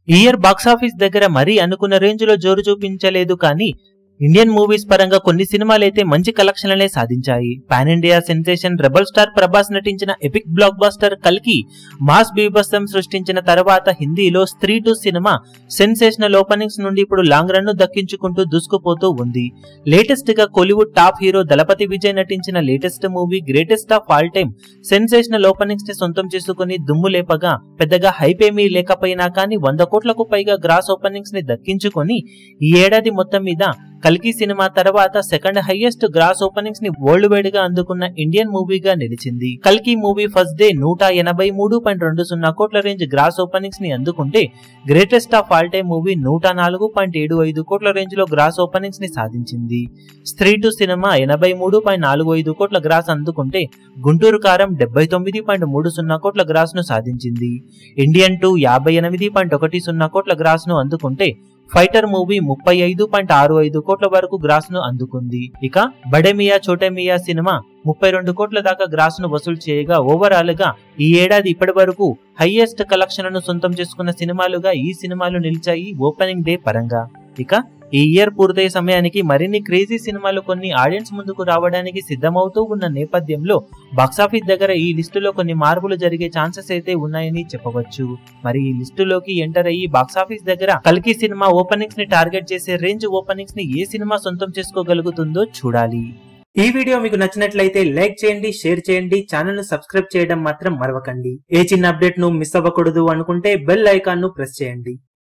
ఈ year box office దగ్గర మరీ అనుకున్న రేంజ్ లో జోరు చూపించలేదు కానీ ఇండియన్ మూవీస్ పరంగా కొన్ని సినిమాలైతే మంచి కలెక్షన్లనే సాధించాయి. Pan India sensation rebel star Prabhas నటించిన ఎపిక్ బ్లాక్ బస్టర్ కల్కి మాస్ బీభత్సం సృష్టించిన తర్వాత హిందీలో స్త్రీ 2 సినిమా సెన్సేషనల్ ఓపెనింగ్స్ నుండి ఇప్పుడు లాంగ్ రన్ ను దక్కించుకుంటూ దూసుకుపోతూ ఉంది. లేటెస్ట్ గా కోలీవుడ్ టాప్ హీరో దళపతి విజయ్ నటించిన latest movie greatest of all time sensational openings ని సొంతం చేసుకుని దుమ్ము లేపగా పెద్దగా హైప్ ఏమీ లేకపోయినా కానీ 100 కోట్లకు పైగా గ్రాస్ ఓపెనింగ్స్ ని దక్కించుకొని ఈ ఏడాది మొత్తం మీద కల్కి సినిమా తర్వాత సెకండ్ హైయెస్ట్ గ్రాస్ ఓపెనింగ్స్ ని వరల్డ్ వైడ్ గా అందుకున్న ఇండియన్ మూవీగా నిలిచింది. కల్కి మూవీ ఫస్ట్ డే 183.20 కోట్ల రేంజ్ గ్రాస్ ఓపెనింగ్స్ ని అందుకుంటే greatest of all time movie 104.75 కోట్ల రేంజ్ లో గ్రాస్ ఓపెనింగ్స్ ని సాధించింది. స్త్రీ 2 సినిమా 83.45 కోట్ల గ్రాస్ అందుకుంటే గుంటూరు కారం 79.30 కోట్ల గ్రాస్ ను సాధించింది. ఇండియన్ 2 58.10 కోట్ల గ్రాస్ ను అందుకుంటే ఫైటర్ మూవీ 35.65 కోట్ల వరకు గ్రాస్ ను అందుకుంది. ఇక బడే మియా చోటే మియా సినిమా 32 కోట్ల దాకా గ్రాస్ ను వసూలు చేయగా ఓవరాల్ గా ఈ ఏడాది ఇప్పటి వరకు హైయెస్ట్ కలెక్షన్లను సొంతం చేసుకున్న సినిమాలుగా ఈ సినిమాలు నిలిచాయి ఓపెనింగ్ డే పరంగా. ఇక ఈ ఇయర్ పూర్తయ్యే సమయానికి మరిన్ని క్రేజీ సినిమాలు కొన్ని ఆడియన్స్ ముందుకు రావడానికి సిద్ధమవుతూ ఉన్న నేపథ్యంలో బాక్సాఫీస్ దగ్గర ఈ లిస్టులో కొన్ని మార్పులు జరిగే ఛాన్సెస్ అయితే ఉన్నాయని చెప్పవచ్చు. మరి ఈ లిస్టులోకి ఎంటర్ అయ్యి బాక్సాఫీస్ దగ్గర కల్కి సినిమా ఓపెనింగ్స్ ని టార్గెట్ చేసే రేంజ్ ఓపెనింగ్స్ ని ఏ సినిమా సొంతం చేసుకోగలుగుతుందో చూడాలి. ఈ వీడియో మీకు నచ్చినట్లయితే లైక్ చేయండి, షేర్ చేయండి, ఛానల్ ను సబ్స్క్రైబ్ చేయడం మాత్రం మరవకండి. ఏ చిన్న అప్డేట్ ను మిస్ అవ్వకూడదు అనుకుంటే బెల్ ఐకాన్ ను ప్రెస్ చేయండి.